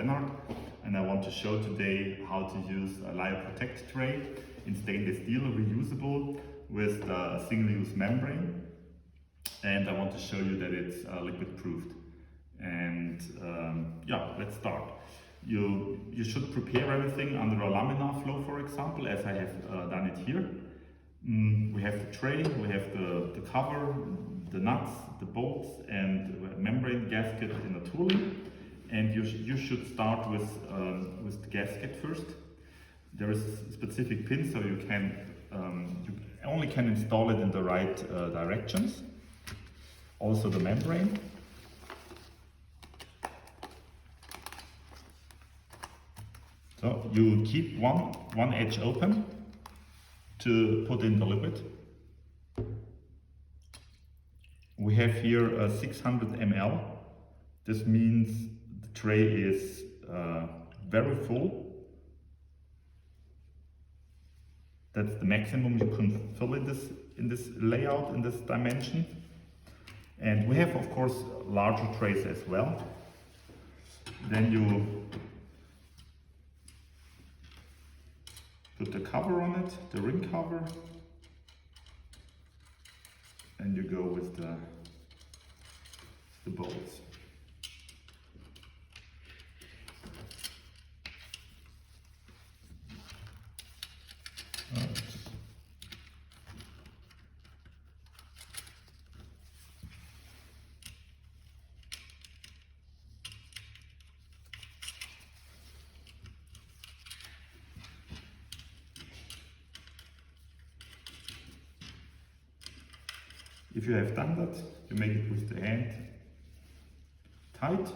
Lenhardt, and I want to show today how to use a Lyoprotect tray in stainless steel, reusable, with a single-use membrane. And I want to show you that it's liquid proofed. And yeah, let's start. You should prepare everything under a laminar flow, for example, as I have done it here. We have the tray, we have the cover, the nuts, the bolts, and membrane gasket in the tooling. And you should start with the gasket first. There is a specific pin, so you only can install it in the right directions. Also the membrane. So you keep one edge open to put in the liquid. We have here 600 ml. This means the tray is very full. That's the maximum you can fill in this layout, in this dimension. And we have, of course, larger trays as well. Then you put the cover on it, the ring cover, and you go with the bolts. If you have done that, you make it with the hand tight,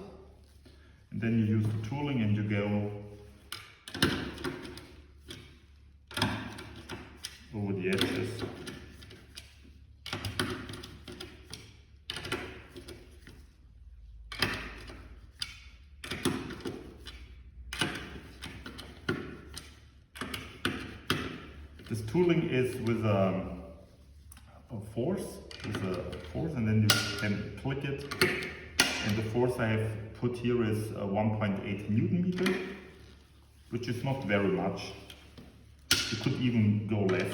and then you use the tooling and you go over the edges. This tooling is with a force, and then you can click it, and the force I have put here is 1.8 Newton meter, which is not very much. You could even go less.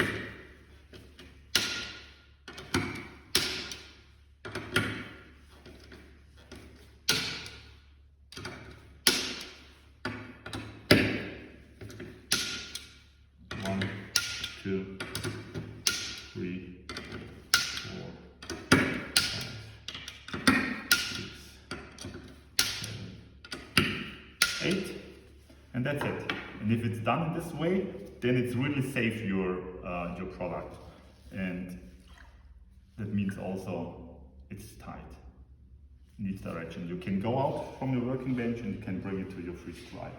One, two, three, 8, and that's it. And if it's done this way, then it's really safe your product, and that means also it's tight in each direction. You can go out from your working bench and you can bring it to your freeze dry.